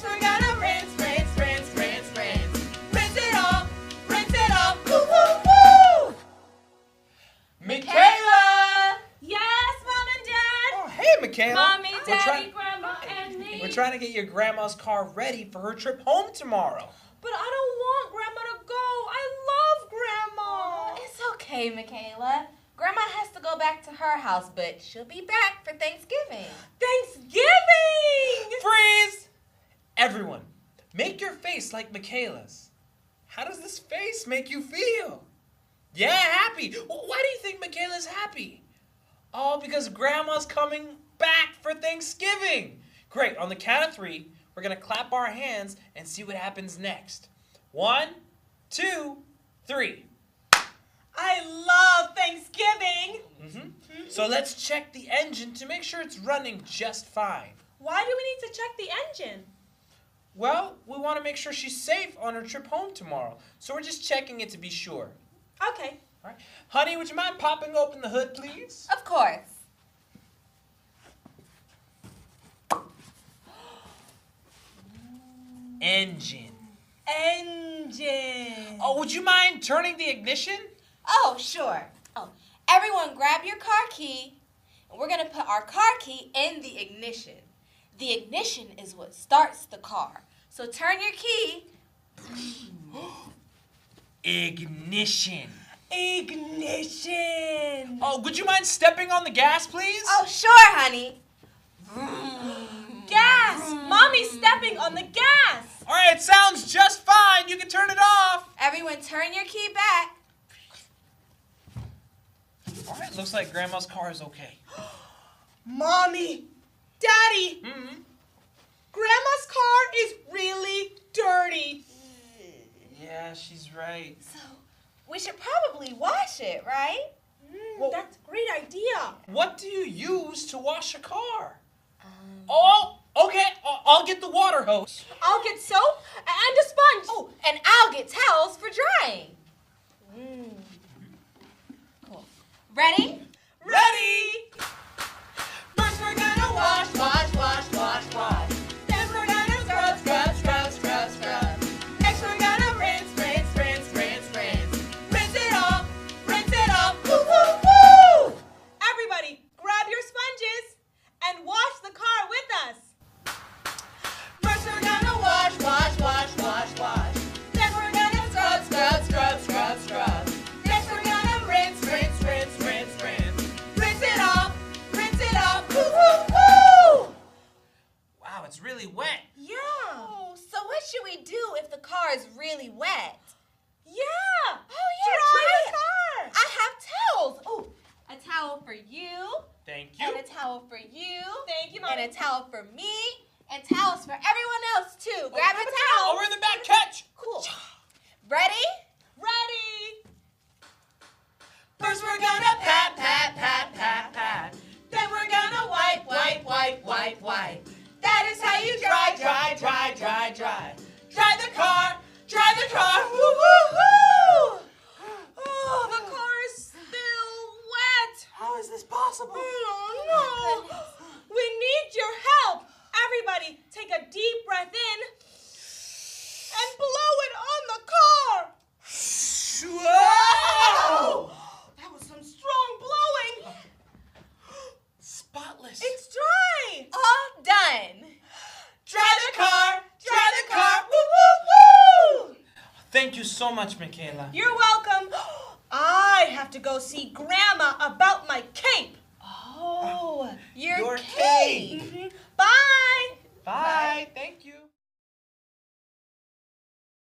Next we're gonna rinse, rinse, rinse, rinse, rinse. Rinse it off, woo, woo, woo! Michaela! Yes, Mom and Dad? Oh, hey, Michaela. Mommy, Daddy, Grandma, and me. We're trying to get your grandma's car ready for her trip home tomorrow. But I don't want Grandma to go. I love Grandma. It's okay, Michaela. Grandma has to go back to her house, but she'll be back for Thanksgiving. Thanksgiving! Freeze! Everyone, make your face like Michaela's. How does this face make you feel? Yeah, happy. Well, why do you think Michaela's happy? Oh, because Grandma's coming back for Thanksgiving. Great. On the count of 3, we're going to clap our hands and see what happens next. 1, 2, 3. I love Thanksgiving. So let's check the engine to make sure it's running just fine. Why do we need to check the engine? Well, we want to make sure she's safe on her trip home tomorrow. So we're just checking it to be sure. Okay. All right. Honey, would you mind popping open the hood, please? Of course. Engine. Engine. Oh, would you mind turning the ignition? Oh, sure. Oh, everyone grab your car key, and we're going to put our car key in the ignition. The ignition is what starts the car. So turn your key. Ignition. Ignition. Oh, would you mind stepping on the gas, please? Oh, sure, honey. Gas. Mommy's stepping on the gas. All right, it sounds just fine. You can turn it off. Everyone turn your key back. All right, looks like Grandma's car is okay. Mommy, Daddy, Grandma's car is really dirty. Yeah, she's right. So we should probably wash it, right? Well, That's a great idea. what do you use to wash a car? Oh, okay. I'll get the water hose. I'll get soap and a sponge. Oh, and I'll get towels for drying. Cool. Ready? Ready? First we're gonna wash, wash, wash, wash, wash. Then we're gonna scrub, scrub, scrub, scrub, scrub. Next we're gonna rinse, rinse, rinse, rinse, rinse. Rinse it off, woo, woo, woo! Everybody, grab your sponges and wash the car with us. First we're gonna wash, wash, wash, wash, wash. Then we're gonna scrub, scrub, scrub, scrub, scrub. Next we're gonna rinse, rinse, rinse, rinse, rinse. Rinse it off, woo, woo, woo! Wow, it's really wet. Yeah. Oh, so what should we do if the car is really wet? Yeah. Oh, yeah, Dry try the car. I have towels. Oh, a towel for you. Thank you. And a towel for you. Thank you, And Mommy. a towel for me. And towels for everyone else, too. Grab a towel. Over in the back, catch. Cool. Ready? Ready? First we're gonna pat, pat, pat, pat, pat. Then we're gonna wipe, wipe, wipe, wipe, wipe. That is how you dry, Dry, dry, dry, dry. Dry the car, woo, woo, woo! Oh, the car is still wet. How is this possible? Oh, no. We need your help. Everybody, take a deep breath in and blow it on the car. Whoa! That was some strong blowing. Spotless. It's dry. All done. Dry the car, woo, woo, woo! Thank you so much, Michaela. You're welcome. I have to go see Grandma about my